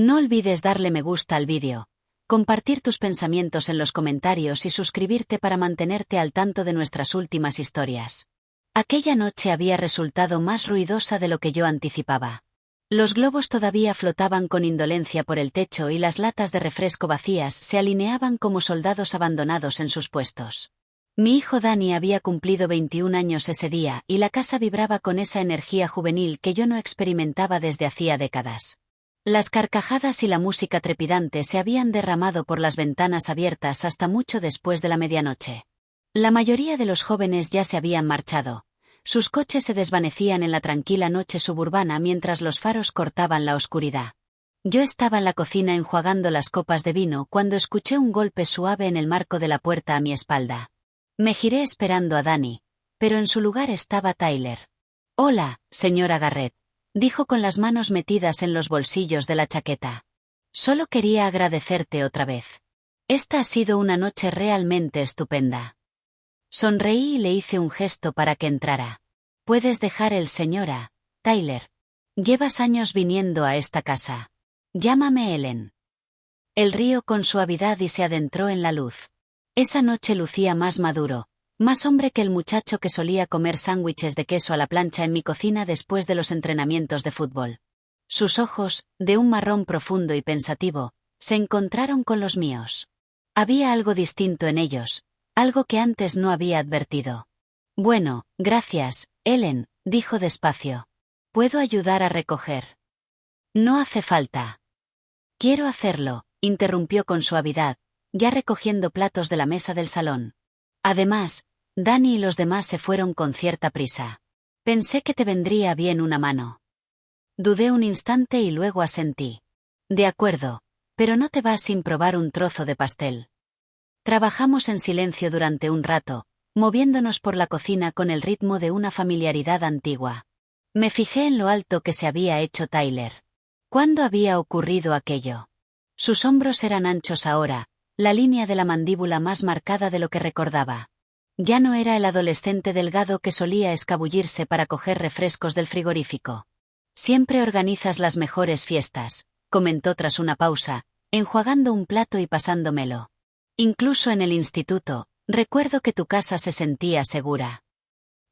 No olvides darle me gusta al vídeo, compartir tus pensamientos en los comentarios y suscribirte para mantenerte al tanto de nuestras últimas historias. Aquella noche había resultado más ruidosa de lo que yo anticipaba. Los globos todavía flotaban con indolencia por el techo y las latas de refresco vacías se alineaban como soldados abandonados en sus puestos. Mi hijo Danny había cumplido 21 años ese día y la casa vibraba con esa energía juvenil que yo no experimentaba desde hacía décadas. Las carcajadas y la música trepidante se habían derramado por las ventanas abiertas hasta mucho después de la medianoche. La mayoría de los jóvenes ya se habían marchado. Sus coches se desvanecían en la tranquila noche suburbana mientras los faros cortaban la oscuridad. Yo estaba en la cocina enjuagando las copas de vino cuando escuché un golpe suave en el marco de la puerta a mi espalda. Me giré esperando a Danny, pero en su lugar estaba Tyler. «Hola, señora Garrett», dijo con las manos metidas en los bolsillos de la chaqueta. «Solo quería agradecerte otra vez. Esta ha sido una noche realmente estupenda». Sonreí y le hice un gesto para que entrara. «Puedes dejar el señora, Tyler. Llevas años viniendo a esta casa. Llámame Ellen». Él rió con suavidad y se adentró en la luz. Esa noche lucía más maduro, más hombre que el muchacho que solía comer sándwiches de queso a la plancha en mi cocina después de los entrenamientos de fútbol. Sus ojos, de un marrón profundo y pensativo, se encontraron con los míos. Había algo distinto en ellos. Algo que antes no había advertido. «Bueno, gracias, Ellen», dijo despacio. «¿Puedo ayudar a recoger?» «No hace falta». «Quiero hacerlo», interrumpió con suavidad, ya recogiendo platos de la mesa del salón. «Además, Danny y los demás se fueron con cierta prisa. Pensé que te vendría bien una mano». Dudé un instante y luego asentí. «De acuerdo, pero no te vas sin probar un trozo de pastel». Trabajamos en silencio durante un rato, moviéndonos por la cocina con el ritmo de una familiaridad antigua. Me fijé en lo alto que se había hecho Tyler. ¿Cuándo había ocurrido aquello? Sus hombros eran anchos ahora, la línea de la mandíbula más marcada de lo que recordaba. Ya no era el adolescente delgado que solía escabullirse para coger refrescos del frigorífico. «Siempre organizas las mejores fiestas», comentó tras una pausa, enjuagando un plato y pasándomelo. «Incluso en el instituto, recuerdo que tu casa se sentía segura».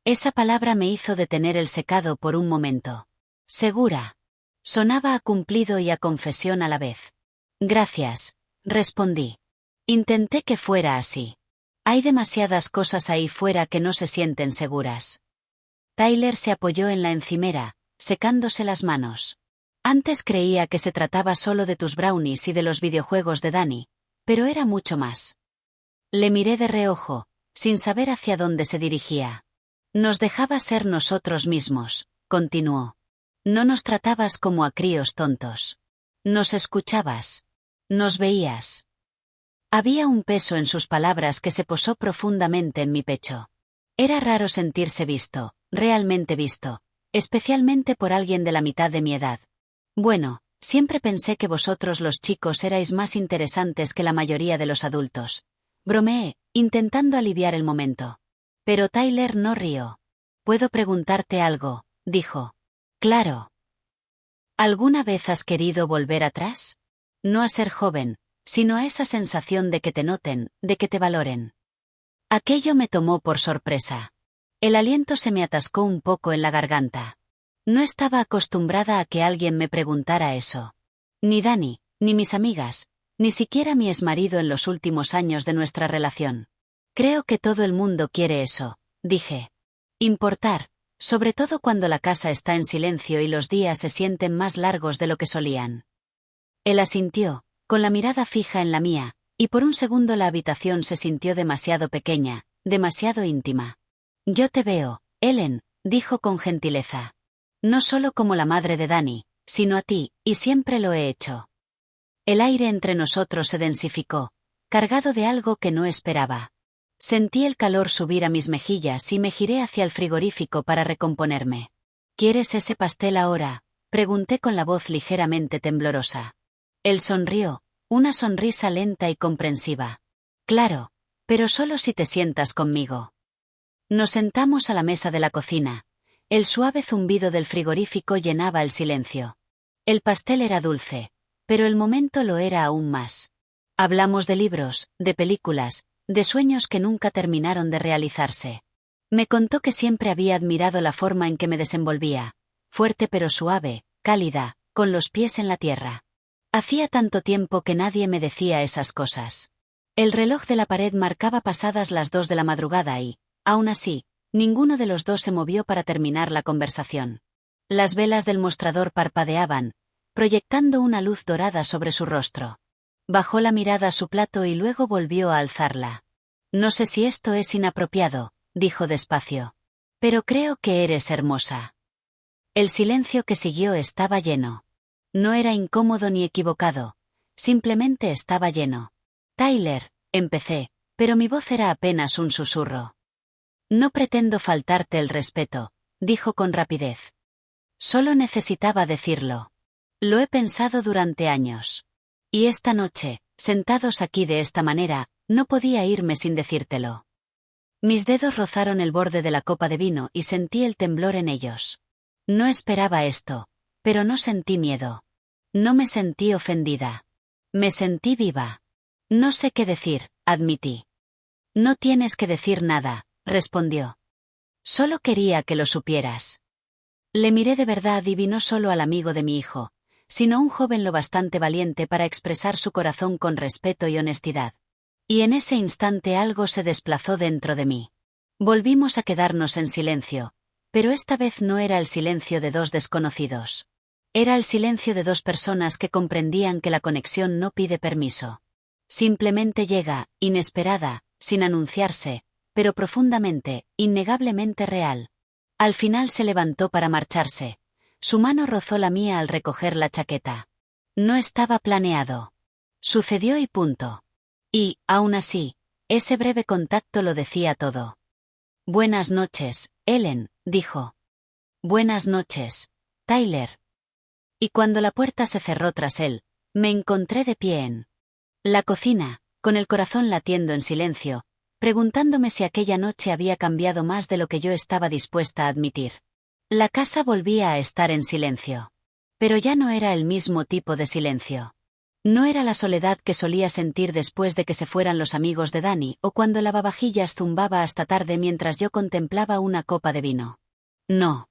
Esa palabra me hizo detener el secado por un momento. «Segura». Sonaba a cumplido y a confesión a la vez. «Gracias», respondí. Intenté que fuera así. Hay demasiadas cosas ahí fuera que no se sienten seguras. Tyler se apoyó en la encimera, secándose las manos. «Antes creía que se trataba solo de tus brownies y de los videojuegos de Danny. Pero era mucho más». Le miré de reojo, sin saber hacia dónde se dirigía. «Nos dejaba ser nosotros mismos», continuó. «No nos tratabas como a críos tontos. Nos escuchabas. Nos veías». Había un peso en sus palabras que se posó profundamente en mi pecho. Era raro sentirse visto, realmente visto, especialmente por alguien de la mitad de mi edad. «Bueno, siempre pensé que vosotros los chicos erais más interesantes que la mayoría de los adultos», bromeé, intentando aliviar el momento. Pero Tyler no rió. «¿Puedo preguntarte algo?», dijo. «Claro». ¿Alguna vez has querido volver atrás? No a ser joven, sino a esa sensación de que te noten, de que te valoren. Aquello me tomó por sorpresa. El aliento se me atascó un poco en la garganta. No estaba acostumbrada a que alguien me preguntara eso. Ni Danny, ni mis amigas, ni siquiera mi exmarido en los últimos años de nuestra relación. «Creo que todo el mundo quiere eso», dije. «Importar, sobre todo cuando la casa está en silencio y los días se sienten más largos de lo que solían». Él asintió, con la mirada fija en la mía, y por un segundo la habitación se sintió demasiado pequeña, demasiado íntima. «Yo te veo, Ellen», dijo con gentileza. «No solo como la madre de Danny, sino a ti, y siempre lo he hecho». El aire entre nosotros se densificó, cargado de algo que no esperaba. Sentí el calor subir a mis mejillas y me giré hacia el frigorífico para recomponerme. «¿Quieres ese pastel ahora?», pregunté con la voz ligeramente temblorosa. Él sonrió, una sonrisa lenta y comprensiva. «Claro, pero solo si te sientas conmigo». Nos sentamos a la mesa de la cocina. El suave zumbido del frigorífico llenaba el silencio. El pastel era dulce, pero el momento lo era aún más. Hablamos de libros, de películas, de sueños que nunca terminaron de realizarse. Me contó que siempre había admirado la forma en que me desenvolvía, fuerte pero suave, cálida, con los pies en la tierra. Hacía tanto tiempo que nadie me decía esas cosas. El reloj de la pared marcaba pasadas las 2 de la madrugada y, aún así, ninguno de los dos se movió para terminar la conversación. Las velas del mostrador parpadeaban, proyectando una luz dorada sobre su rostro. Bajó la mirada a su plato y luego volvió a alzarla. No sé si esto es inapropiado, dijo despacio. Pero creo que eres hermosa. El silencio que siguió estaba lleno. No era incómodo ni equivocado, simplemente estaba lleno. Tyler, empecé, pero mi voz era apenas un susurro. No pretendo faltarte el respeto, dijo con rapidez. Solo necesitaba decirlo. Lo he pensado durante años. Y esta noche, sentados aquí de esta manera, no podía irme sin decírtelo. Mis dedos rozaron el borde de la copa de vino y sentí el temblor en ellos. No esperaba esto, pero no sentí miedo. No me sentí ofendida. Me sentí viva. No sé qué decir, admití. No tienes que decir nada, respondió. Solo quería que lo supieras. Le miré de verdad y vi no solo al amigo de mi hijo, sino un joven lo bastante valiente para expresar su corazón con respeto y honestidad. Y en ese instante algo se desplazó dentro de mí. Volvimos a quedarnos en silencio, pero esta vez no era el silencio de dos desconocidos. Era el silencio de dos personas que comprendían que la conexión no pide permiso. Simplemente llega, inesperada, sin anunciarse, pero profundamente, innegablemente real. Al final se levantó para marcharse. Su mano rozó la mía al recoger la chaqueta. No estaba planeado. Sucedió y punto. Y, aún así, ese breve contacto lo decía todo. Buenas noches, Ellen, dijo. Buenas noches, Tyler. Y cuando la puerta se cerró tras él, me encontré de pie en la cocina, con el corazón latiendo en silencio, preguntándome si aquella noche había cambiado más de lo que yo estaba dispuesta a admitir. La casa volvía a estar en silencio. Pero ya no era el mismo tipo de silencio. No era la soledad que solía sentir después de que se fueran los amigos de Danny o cuando el lavavajillas zumbaba hasta tarde mientras yo contemplaba una copa de vino. No.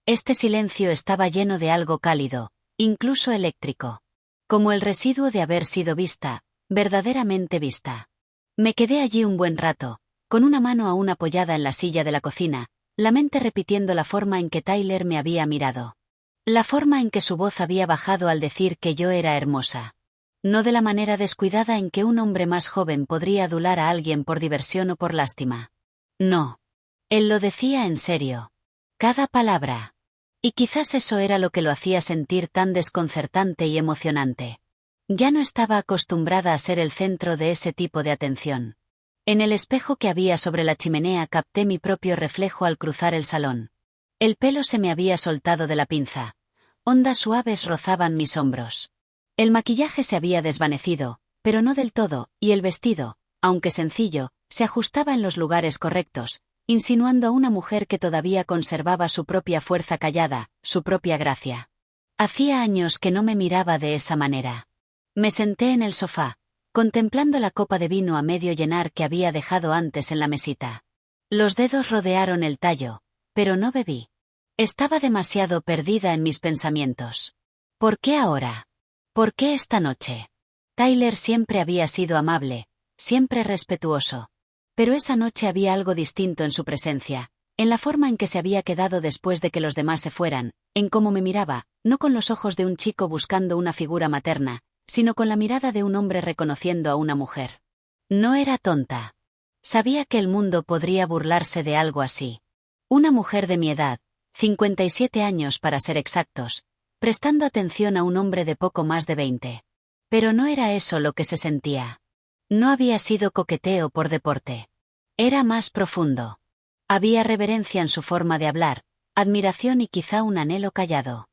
Este silencio estaba lleno de algo cálido, incluso eléctrico. Como el residuo de haber sido vista, verdaderamente vista. Me quedé allí un buen rato, con una mano aún apoyada en la silla de la cocina, la mente repitiendo la forma en que Tyler me había mirado. La forma en que su voz había bajado al decir que yo era hermosa. No de la manera descuidada en que un hombre más joven podría adular a alguien por diversión o por lástima. No. Él lo decía en serio. Cada palabra. Y quizás eso era lo que lo hacía sentir tan desconcertante y emocionante. Ya no estaba acostumbrada a ser el centro de ese tipo de atención. En el espejo que había sobre la chimenea capté mi propio reflejo al cruzar el salón. El pelo se me había soltado de la pinza. Ondas suaves rozaban mis hombros. El maquillaje se había desvanecido, pero no del todo, y el vestido, aunque sencillo, se ajustaba en los lugares correctos, insinuando a una mujer que todavía conservaba su propia fuerza callada, su propia gracia. Hacía años que no me miraba de esa manera. Me senté en el sofá, contemplando la copa de vino a medio llenar que había dejado antes en la mesita. Los dedos rodearon el tallo, pero no bebí. Estaba demasiado perdida en mis pensamientos. ¿Por qué ahora? ¿Por qué esta noche? Tyler siempre había sido amable, siempre respetuoso. Pero esa noche había algo distinto en su presencia, en la forma en que se había quedado después de que los demás se fueran, en cómo me miraba, no con los ojos de un chico buscando una figura materna, sino con la mirada de un hombre reconociendo a una mujer. No era tonta. Sabía que el mundo podría burlarse de algo así. Una mujer de mi edad, 57 años para ser exactos, prestando atención a un hombre de poco más de 20. Pero no era eso lo que se sentía. No había sido coqueteo por deporte. Era más profundo. Había reverencia en su forma de hablar, admiración y quizá un anhelo callado.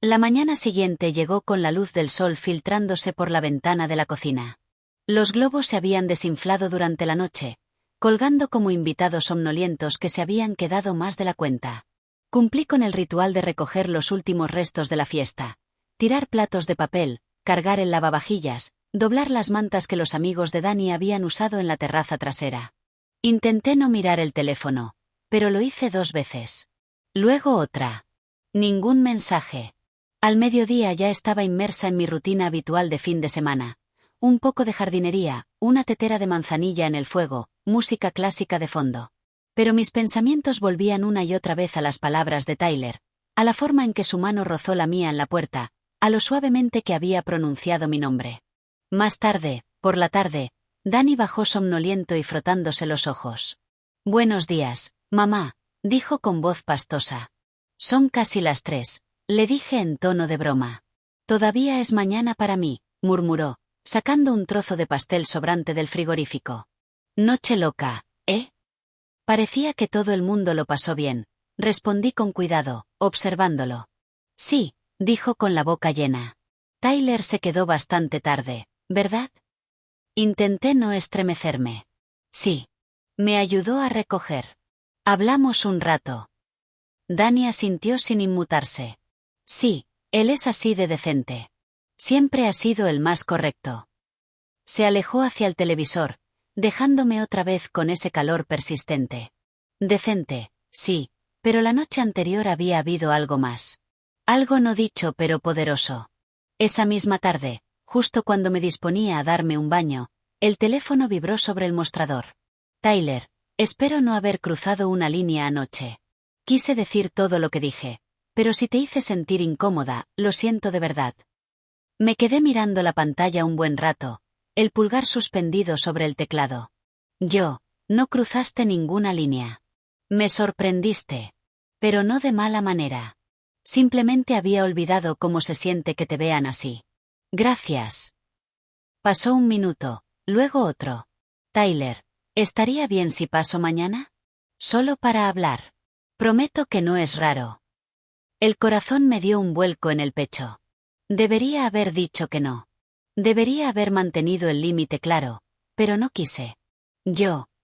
La mañana siguiente llegó con la luz del sol filtrándose por la ventana de la cocina. Los globos se habían desinflado durante la noche, colgando como invitados somnolientos que se habían quedado más de la cuenta. Cumplí con el ritual de recoger los últimos restos de la fiesta, tirar platos de papel, cargar el lavavajillas, doblar las mantas que los amigos de Dani habían usado en la terraza trasera. Intenté no mirar el teléfono, pero lo hice 2 veces. Luego otra. Ningún mensaje. Al mediodía ya estaba inmersa en mi rutina habitual de fin de semana. Un poco de jardinería, una tetera de manzanilla en el fuego, música clásica de fondo. Pero mis pensamientos volvían una y otra vez a las palabras de Tyler, a la forma en que su mano rozó la mía en la puerta, a lo suavemente que había pronunciado mi nombre. Más tarde, por la tarde, Dani bajó somnoliento y frotándose los ojos. «Buenos días, mamá», dijo con voz pastosa. «Son casi las 3», le dije en tono de broma. «Todavía es mañana para mí», murmuró, sacando un trozo de pastel sobrante del frigorífico. «Noche loca, ¿eh?» Parecía que todo el mundo lo pasó bien. Respondí con cuidado, observándolo. «Sí», dijo con la boca llena. «Tyler se quedó bastante tarde, ¿verdad?» Intenté no estremecerme. «Sí». Me ayudó a recoger. Hablamos un rato. Dani asintió sin inmutarse. «Sí, él es así de decente. Siempre ha sido el más correcto». Se alejó hacia el televisor, dejándome otra vez con ese calor persistente. Decente, sí, pero la noche anterior había habido algo más. Algo no dicho pero poderoso. Esa misma tarde, justo cuando me disponía a darme un baño, el teléfono vibró sobre el mostrador. «Tyler, espero no haber cruzado una línea anoche. Quise decir todo lo que dije, pero si te hice sentir incómoda, lo siento de verdad». Me quedé mirando la pantalla un buen rato, el pulgar suspendido sobre el teclado. «No cruzaste ninguna línea. Me sorprendiste. Pero no de mala manera. Simplemente había olvidado cómo se siente que te vean así. Gracias». Pasó un minuto, luego otro. «Tyler, ¿estaría bien si paso mañana? Solo para hablar. Prometo que no es raro». El corazón me dio un vuelco en el pecho. Debería haber dicho que no. Debería haber mantenido el límite claro, pero no quise.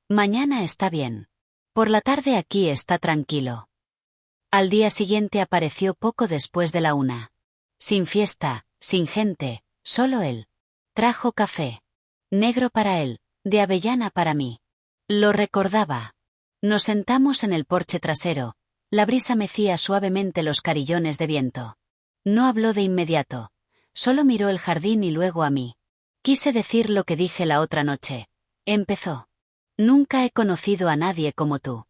«Mañana está bien. Por la tarde aquí está tranquilo». Al día siguiente apareció poco después de la 1. Sin fiesta, sin gente, solo él. Trajo café. Negro para él, de avellana para mí. Lo recordaba. Nos sentamos en el porche trasero, la brisa mecía suavemente los carillones de viento. No habló de inmediato, solo miró el jardín y luego a mí. Quise decir lo que dije la otra noche. Empezó. «Nunca he conocido a nadie como tú.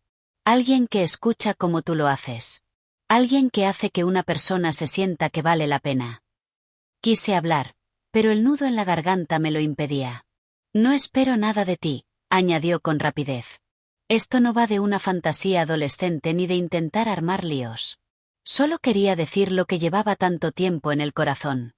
Alguien que escucha como tú lo haces. Alguien que hace que una persona se sienta que vale la pena». Quise hablar, pero el nudo en la garganta me lo impedía. «No espero nada de ti», añadió con rapidez. «Esto no va de una fantasía adolescente ni de intentar armar líos. Solo quería decir lo que llevaba tanto tiempo en el corazón».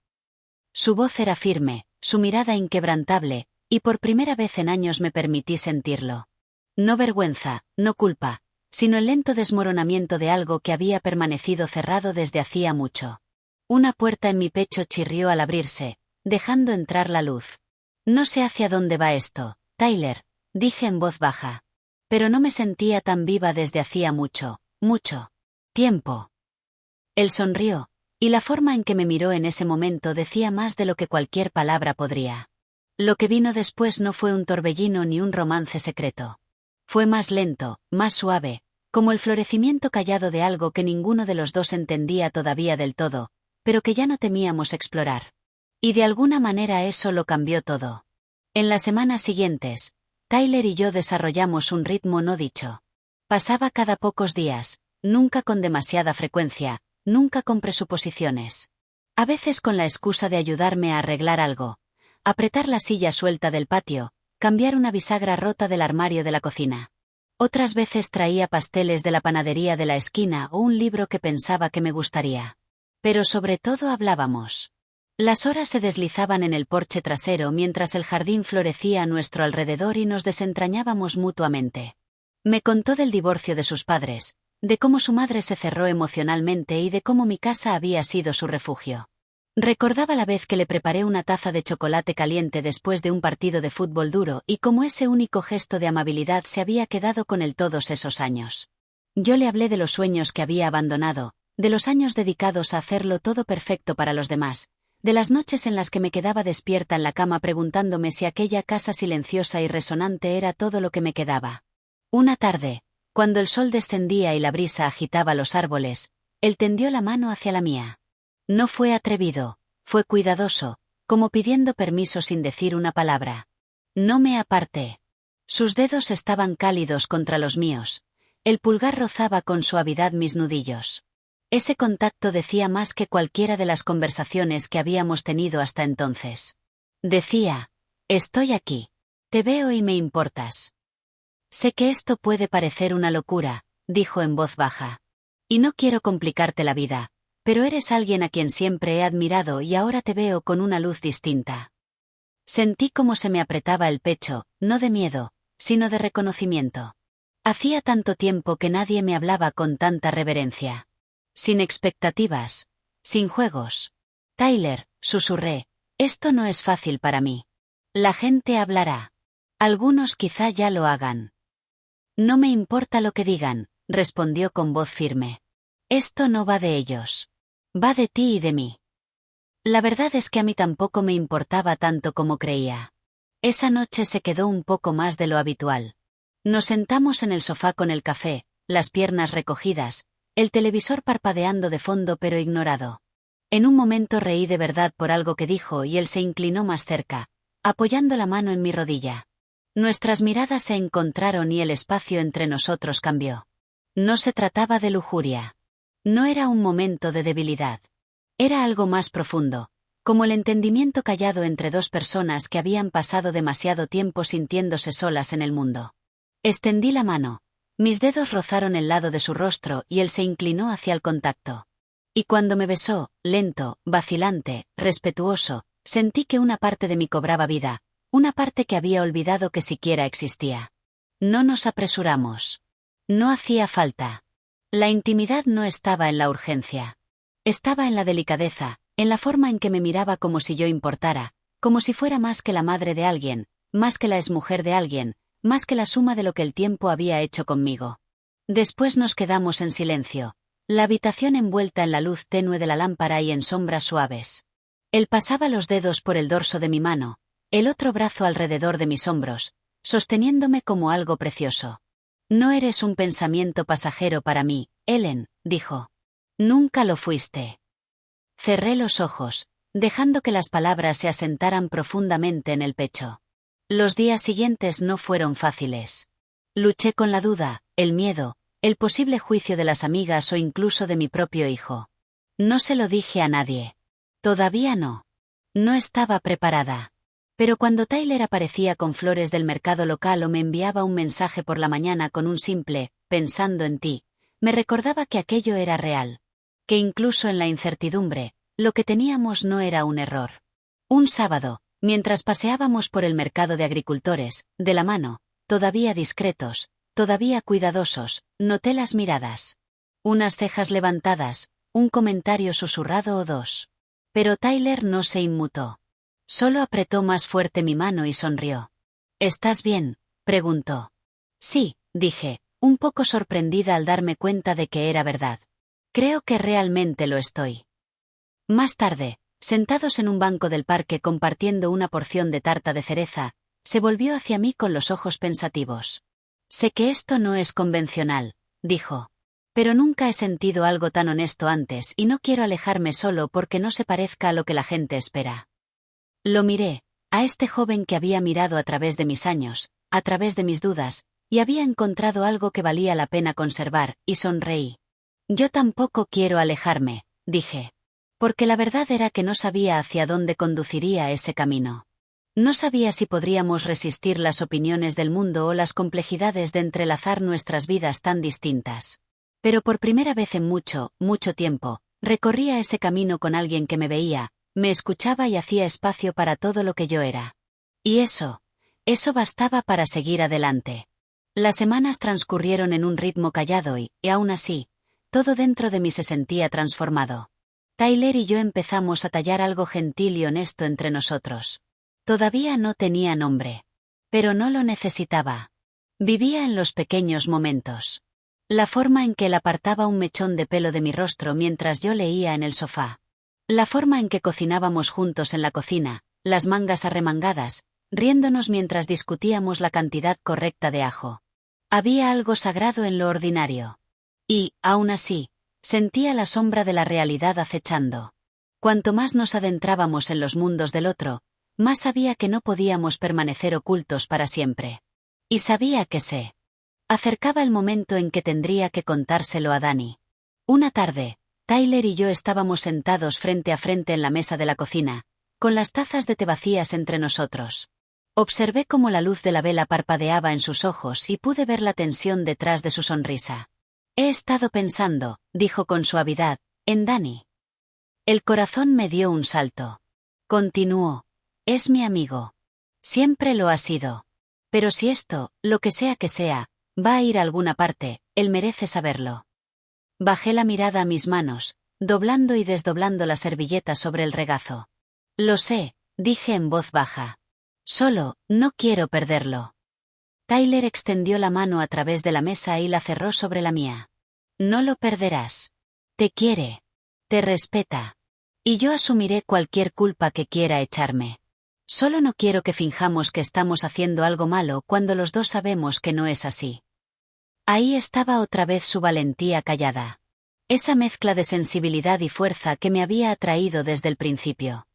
Su voz era firme, su mirada inquebrantable, y por primera vez en años me permití sentirlo. No vergüenza, no culpa, sino el lento desmoronamiento de algo que había permanecido cerrado desde hacía mucho. Una puerta en mi pecho chirrió al abrirse, dejando entrar la luz. «No sé hacia dónde va esto, Tyler», dije en voz baja. Pero no me sentía tan viva desde hacía mucho tiempo. Él sonrió, y la forma en que me miró en ese momento decía más de lo que cualquier palabra podría. Lo que vino después no fue un torbellino ni un romance secreto. Fue más lento, más suave, como el florecimiento callado de algo que ninguno de los dos entendía todavía del todo, pero que ya no temíamos explorar. Y de alguna manera eso lo cambió todo. En las semanas siguientes, Tyler y yo desarrollamos un ritmo no dicho. Pasaba cada pocos días, nunca con demasiada frecuencia, nunca con presuposiciones. A veces con la excusa de ayudarme a arreglar algo, apretar la silla suelta del patio, cambiar una bisagra rota del armario de la cocina. Otras veces traía pasteles de la panadería de la esquina o un libro que pensaba que me gustaría. Pero sobre todo hablábamos. Las horas se deslizaban en el porche trasero mientras el jardín florecía a nuestro alrededor y nos desentrañábamos mutuamente. Me contó del divorcio de sus padres, de cómo su madre se cerró emocionalmente y de cómo mi casa había sido su refugio. Recordaba la vez que le preparé una taza de chocolate caliente después de un partido de fútbol duro y cómo ese único gesto de amabilidad se había quedado con él todos esos años. Yo le hablé de los sueños que había abandonado, de los años dedicados a hacerlo todo perfecto para los demás, de las noches en las que me quedaba despierta en la cama preguntándome si aquella casa silenciosa y resonante era todo lo que me quedaba. Una tarde, cuando el sol descendía y la brisa agitaba los árboles, él tendió la mano hacia la mía. No fue atrevido, fue cuidadoso, como pidiendo permiso sin decir una palabra. No me aparté. Sus dedos estaban cálidos contra los míos. El pulgar rozaba con suavidad mis nudillos. Ese contacto decía más que cualquiera de las conversaciones que habíamos tenido hasta entonces. Decía: estoy aquí. Te veo y me importas. Sé que esto puede parecer una locura, dijo en voz baja. Y no quiero complicarte la vida, pero eres alguien a quien siempre he admirado y ahora te veo con una luz distinta. Sentí como se me apretaba el pecho, no de miedo, sino de reconocimiento. Hacía tanto tiempo que nadie me hablaba con tanta reverencia. Sin expectativas, sin juegos. Tyler, susurré, esto no es fácil para mí. La gente hablará. Algunos quizá ya lo hagan. No me importa lo que digan, respondió con voz firme. Esto no va de ellos. Va de ti y de mí. La verdad es que a mí tampoco me importaba tanto como creía. Esa noche se quedó un poco más de lo habitual. Nos sentamos en el sofá con el café, las piernas recogidas, el televisor parpadeando de fondo pero ignorado. En un momento reí de verdad por algo que dijo y él se inclinó más cerca, apoyando la mano en mi rodilla. Nuestras miradas se encontraron y el espacio entre nosotros cambió. No se trataba de lujuria. No era un momento de debilidad. Era algo más profundo, como el entendimiento callado entre dos personas que habían pasado demasiado tiempo sintiéndose solas en el mundo. Extendí la mano. Mis dedos rozaron el lado de su rostro y él se inclinó hacia el contacto. Y cuando me besó, lento, vacilante, respetuoso, sentí que una parte de mí cobraba vida, una parte que había olvidado que siquiera existía. No nos apresuramos. No hacía falta. La intimidad no estaba en la urgencia. Estaba en la delicadeza, en la forma en que me miraba como si yo importara, como si fuera más que la madre de alguien, más que la exmujer de alguien, más que la suma de lo que el tiempo había hecho conmigo. Después nos quedamos en silencio, la habitación envuelta en la luz tenue de la lámpara y en sombras suaves. Él pasaba los dedos por el dorso de mi mano, el otro brazo alrededor de mis hombros, sosteniéndome como algo precioso. No eres un pensamiento pasajero para mí, Ellen, dijo. Nunca lo fuiste. Cerré los ojos, dejando que las palabras se asentaran profundamente en el pecho. Los días siguientes no fueron fáciles. Luché con la duda, el miedo, el posible juicio de las amigas o incluso de mi propio hijo. No se lo dije a nadie. Todavía no. No estaba preparada. Pero cuando Tyler aparecía con flores del mercado local o me enviaba un mensaje por la mañana con un simple «pensando en ti», me recordaba que aquello era real. Que incluso en la incertidumbre, lo que teníamos no era un error. Un sábado, mientras paseábamos por el mercado de agricultores, de la mano, todavía discretos, todavía cuidadosos, noté las miradas. Unas cejas levantadas, un comentario susurrado o dos. Pero Tyler no se inmutó. Solo apretó más fuerte mi mano y sonrió. ¿Estás bien?, preguntó. Sí, dije, un poco sorprendida al darme cuenta de que era verdad. Creo que realmente lo estoy. Más tarde, sentados en un banco del parque compartiendo una porción de tarta de cereza, se volvió hacia mí con los ojos pensativos. Sé que esto no es convencional, dijo. Pero nunca he sentido algo tan honesto antes y no quiero alejarme solo porque no se parezca a lo que la gente espera. Lo miré, a este joven que había mirado a través de mis años, a través de mis dudas, y había encontrado algo que valía la pena conservar, y sonreí. Yo tampoco quiero alejarme, dije. Porque la verdad era que no sabía hacia dónde conduciría ese camino. No sabía si podríamos resistir las opiniones del mundo o las complejidades de entrelazar nuestras vidas tan distintas. Pero por primera vez en mucho, mucho tiempo, recorría ese camino con alguien que me veía, me escuchaba y hacía espacio para todo lo que yo era. Y eso bastaba para seguir adelante. Las semanas transcurrieron en un ritmo callado y aún así, todo dentro de mí se sentía transformado. Tyler y yo empezamos a tallar algo gentil y honesto entre nosotros. Todavía no tenía nombre. Pero no lo necesitaba. Vivía en los pequeños momentos. La forma en que él apartaba un mechón de pelo de mi rostro mientras yo leía en el sofá. La forma en que cocinábamos juntos en la cocina, las mangas arremangadas, riéndonos mientras discutíamos la cantidad correcta de ajo. Había algo sagrado en lo ordinario. Y, aún así, sentía la sombra de la realidad acechando. Cuanto más nos adentrábamos en los mundos del otro, más sabía que no podíamos permanecer ocultos para siempre. Y sabía que se acercaba el momento en que tendría que contárselo a Dani. Una tarde, Tyler y yo estábamos sentados frente a frente en la mesa de la cocina, con las tazas de té vacías entre nosotros. Observé cómo la luz de la vela parpadeaba en sus ojos y pude ver la tensión detrás de su sonrisa. He estado pensando, dijo con suavidad, en Dani. El corazón me dio un salto. Continuó. Es mi amigo. Siempre lo ha sido. Pero si esto, lo que sea, va a ir a alguna parte, él merece saberlo. Bajé la mirada a mis manos, doblando y desdoblando la servilleta sobre el regazo. Lo sé, dije en voz baja. Solo, no quiero perderlo. Tyler extendió la mano a través de la mesa y la cerró sobre la mía. No lo perderás. Te quiere. Te respeta. Y yo asumiré cualquier culpa que quiera echarme. Solo no quiero que finjamos que estamos haciendo algo malo cuando los dos sabemos que no es así. Ahí estaba otra vez su valentía callada. Esa mezcla de sensibilidad y fuerza que me había atraído desde el principio.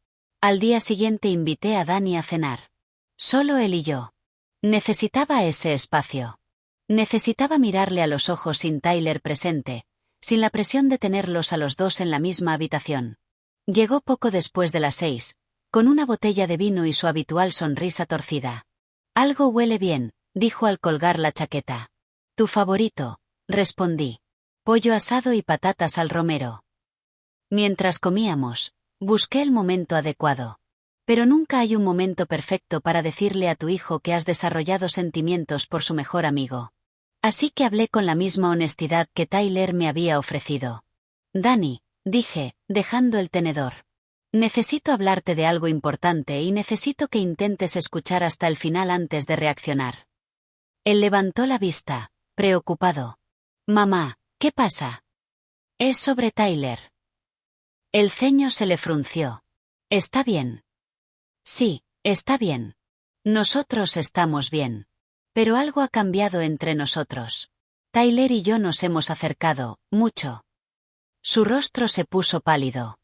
Al día siguiente invité a Dani a cenar. Solo él y yo. Necesitaba ese espacio. Necesitaba mirarle a los ojos sin Tyler presente, sin la presión de tenerlos a los dos en la misma habitación. Llegó poco después de las 6, con una botella de vino y su habitual sonrisa torcida. Algo huele bien, dijo al colgar la chaqueta. Tu favorito, respondí. Pollo asado y patatas al romero. Mientras comíamos, busqué el momento adecuado. Pero nunca hay un momento perfecto para decirle a tu hijo que has desarrollado sentimientos por su mejor amigo. Así que hablé con la misma honestidad que Tyler me había ofrecido. Dani, dije, dejando el tenedor. Necesito hablarte de algo importante y necesito que intentes escuchar hasta el final antes de reaccionar. Él levantó la vista, preocupado. Mamá, ¿qué pasa? Es sobre Tyler. El ceño se le frunció. ¿Está bien? Sí, está bien. Nosotros estamos bien. Pero algo ha cambiado entre nosotros. Tyler y yo nos hemos acercado, mucho. Su rostro se puso pálido.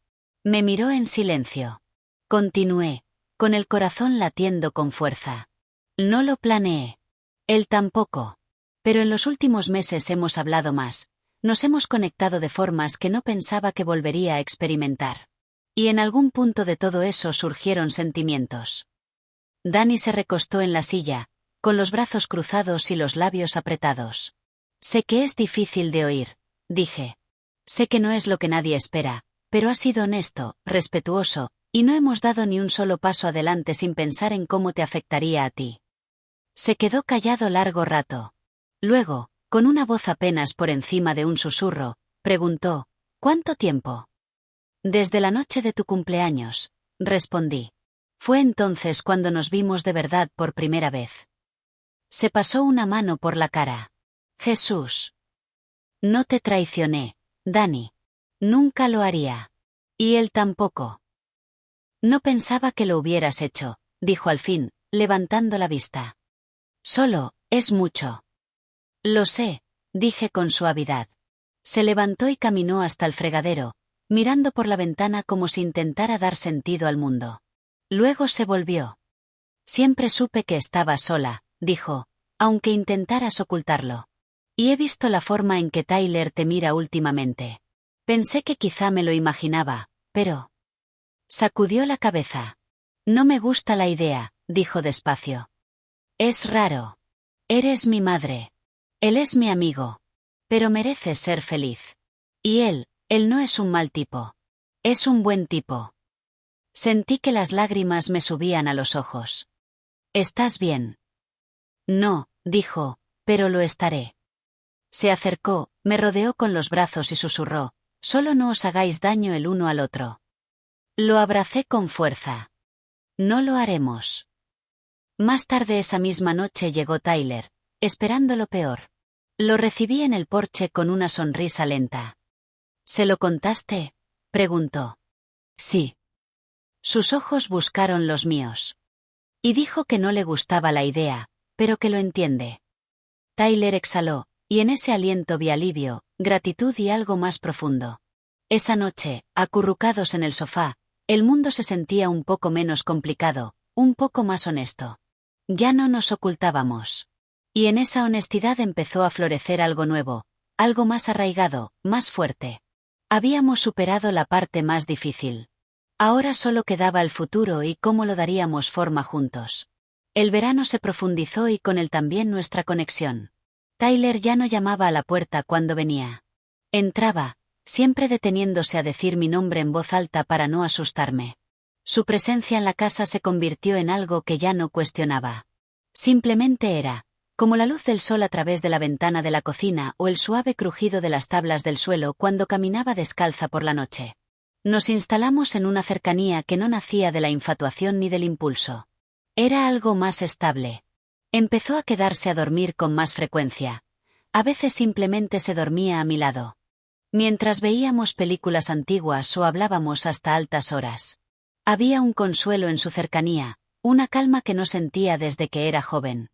Me miró en silencio. Continué, con el corazón latiendo con fuerza. No lo planeé. Él tampoco. Pero en los últimos meses hemos hablado más. Nos hemos conectado de formas que no pensaba que volvería a experimentar. Y en algún punto de todo eso surgieron sentimientos. Dani se recostó en la silla, con los brazos cruzados y los labios apretados. Sé que es difícil de oír, dije. Sé que no es lo que nadie espera, pero has sido honesto, respetuoso, y no hemos dado ni un solo paso adelante sin pensar en cómo te afectaría a ti. Se quedó callado largo rato. Luego, con una voz apenas por encima de un susurro, preguntó, ¿cuánto tiempo? Desde la noche de tu cumpleaños, respondí. Fue entonces cuando nos vimos de verdad por primera vez. Se pasó una mano por la cara. Jesús. No te traicioné, Dani. Nunca lo haría. Y él tampoco. No pensaba que lo hubieras hecho, dijo al fin, levantando la vista. Solo, es mucho. Lo sé, dije con suavidad. Se levantó y caminó hasta el fregadero, mirando por la ventana como si intentara dar sentido al mundo. Luego se volvió. Siempre supe que estabas sola, dijo, aunque intentaras ocultarlo. Y he visto la forma en que Tyler te mira últimamente. Pensé que quizá me lo imaginaba, pero... Sacudió la cabeza. No me gusta la idea, dijo despacio. Es raro. Eres mi madre. Él es mi amigo. Pero mereces ser feliz. Y él no es un mal tipo. Es un buen tipo. Sentí que las lágrimas me subían a los ojos. ¿Estás bien? No, dijo, pero lo estaré. Se acercó, me rodeó con los brazos y susurró, solo no os hagáis daño el uno al otro. Lo abracé con fuerza. No lo haremos. Más tarde esa misma noche llegó Tyler, esperando lo peor. Lo recibí en el porche con una sonrisa lenta. ¿Se lo contaste? Preguntó. Sí. Sus ojos buscaron los míos. Y dijo que no le gustaba la idea, pero que lo entiende. Tyler exhaló, y en ese aliento vi alivio, gratitud y algo más profundo. Esa noche, acurrucados en el sofá, el mundo se sentía un poco menos complicado, un poco más honesto. Ya no nos ocultábamos. Y en esa honestidad empezó a florecer algo nuevo, algo más arraigado, más fuerte. Habíamos superado la parte más difícil. Ahora solo quedaba el futuro y cómo lo daríamos forma juntos. El verano se profundizó y con él también nuestra conexión. Tyler ya no llamaba a la puerta cuando venía. Entraba, siempre deteniéndose a decir mi nombre en voz alta para no asustarme. Su presencia en la casa se convirtió en algo que ya no cuestionaba. Simplemente era, como la luz del sol a través de la ventana de la cocina o el suave crujido de las tablas del suelo cuando caminaba descalza por la noche. Nos instalamos en una cercanía que no nacía de la infatuación ni del impulso. Era algo más estable. Empezó a quedarse a dormir con más frecuencia. A veces simplemente se dormía a mi lado. Mientras veíamos películas antiguas o hablábamos hasta altas horas. Había un consuelo en su cercanía, una calma que no sentía desde que era joven.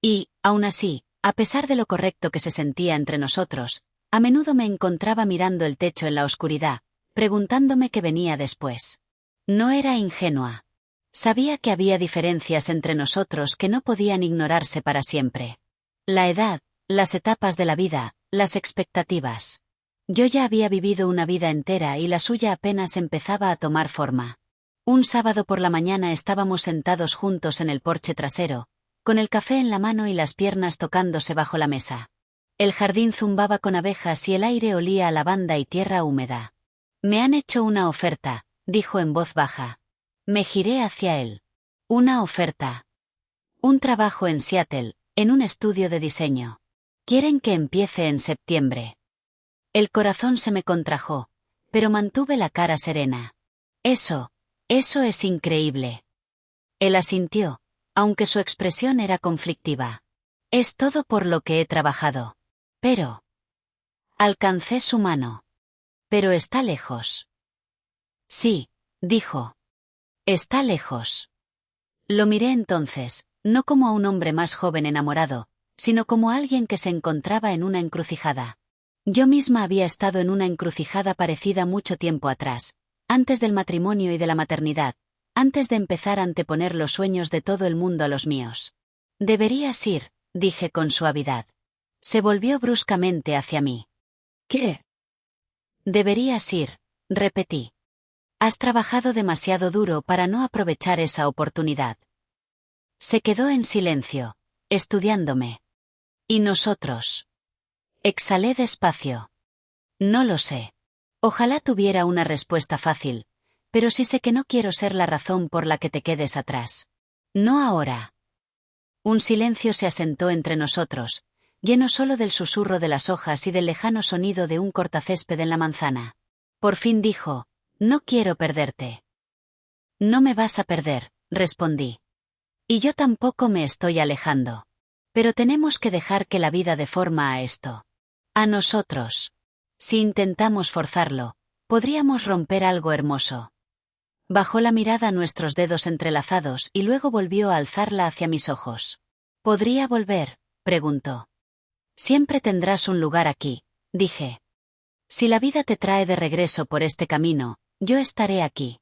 Y, aún así, a pesar de lo correcto que se sentía entre nosotros, a menudo me encontraba mirando el techo en la oscuridad, preguntándome qué venía después. No era ingenua. Sabía que había diferencias entre nosotros que no podían ignorarse para siempre. La edad, las etapas de la vida, las expectativas. Yo ya había vivido una vida entera y la suya apenas empezaba a tomar forma. Un sábado por la mañana estábamos sentados juntos en el porche trasero, con el café en la mano y las piernas tocándose bajo la mesa. El jardín zumbaba con abejas y el aire olía a lavanda y tierra húmeda. Me han hecho una oferta, dijo en voz baja. Me giré hacia él. Una oferta. Un trabajo en Seattle, en un estudio de diseño. Quieren que empiece en septiembre. El corazón se me contrajo, pero mantuve la cara serena. Eso es increíble. Él asintió, aunque su expresión era conflictiva. Es todo por lo que he trabajado. Pero... Alcancé su mano. Pero está lejos. Sí, dijo. Está lejos. Lo miré entonces, no como a un hombre más joven enamorado, sino como a alguien que se encontraba en una encrucijada. Yo misma había estado en una encrucijada parecida mucho tiempo atrás, antes del matrimonio y de la maternidad, antes de empezar a anteponer los sueños de todo el mundo a los míos. Deberías ir, dije con suavidad. Se volvió bruscamente hacia mí. ¿Qué? Deberías ir, repetí. Has trabajado demasiado duro para no aprovechar esa oportunidad. Se quedó en silencio, estudiándome. ¿Y nosotros? Exhalé despacio. No lo sé. Ojalá tuviera una respuesta fácil, pero sí sé que no quiero ser la razón por la que te quedes atrás. No ahora. Un silencio se asentó entre nosotros, lleno solo del susurro de las hojas y del lejano sonido de un cortacésped en la manzana. Por fin dijo, no quiero perderte. No me vas a perder, respondí. Y yo tampoco me estoy alejando. Pero tenemos que dejar que la vida dé forma a esto. A nosotros. Si intentamos forzarlo, podríamos romper algo hermoso. Bajó la mirada a nuestros dedos entrelazados y luego volvió a alzarla hacia mis ojos. ¿Podría volver?, preguntó. Siempre tendrás un lugar aquí, dije. Si la vida te trae de regreso por este camino, yo estaré aquí.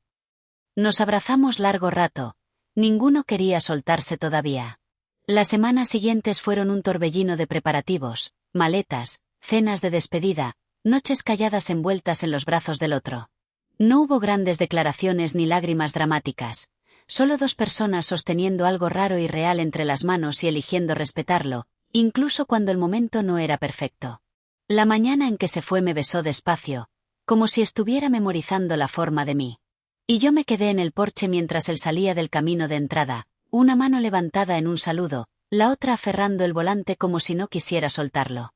Nos abrazamos largo rato, ninguno quería soltarse todavía. Las semanas siguientes fueron un torbellino de preparativos, maletas, cenas de despedida, noches calladas envueltas en los brazos del otro. No hubo grandes declaraciones ni lágrimas dramáticas, solo dos personas sosteniendo algo raro y real entre las manos y eligiendo respetarlo, incluso cuando el momento no era perfecto. La mañana en que se fue me besó despacio, como si estuviera memorizando la forma de mí. Y yo me quedé en el porche mientras él salía del camino de entrada, una mano levantada en un saludo, la otra aferrando el volante como si no quisiera soltarlo.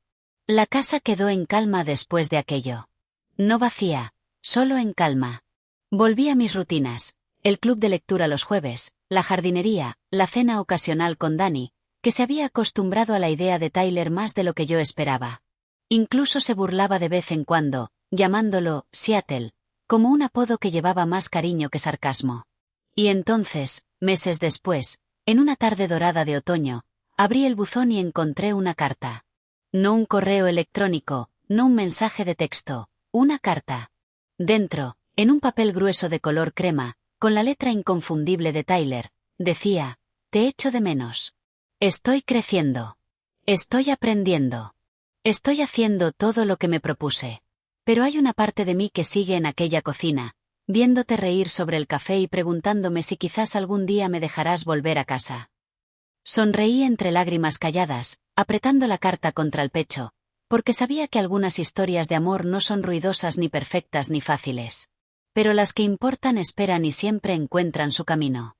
La casa quedó en calma después de aquello. No vacía, solo en calma. Volví a mis rutinas, el club de lectura los jueves, la jardinería, la cena ocasional con Dani, que se había acostumbrado a la idea de Tyler más de lo que yo esperaba. Incluso se burlaba de vez en cuando, llamándolo Seattle, como un apodo que llevaba más cariño que sarcasmo. Y entonces, meses después, en una tarde dorada de otoño, abrí el buzón y encontré una carta. No un correo electrónico, no un mensaje de texto, una carta. Dentro, en un papel grueso de color crema, con la letra inconfundible de Tyler, decía: te echo de menos. Estoy creciendo. Estoy aprendiendo. Estoy haciendo todo lo que me propuse. Pero hay una parte de mí que sigue en aquella cocina, viéndote reír sobre el café y preguntándome si quizás algún día me dejarás volver a casa. Sonreí entre lágrimas calladas, apretando la carta contra el pecho, porque sabía que algunas historias de amor no son ruidosas ni perfectas ni fáciles. Pero las que importan esperan y siempre encuentran su camino.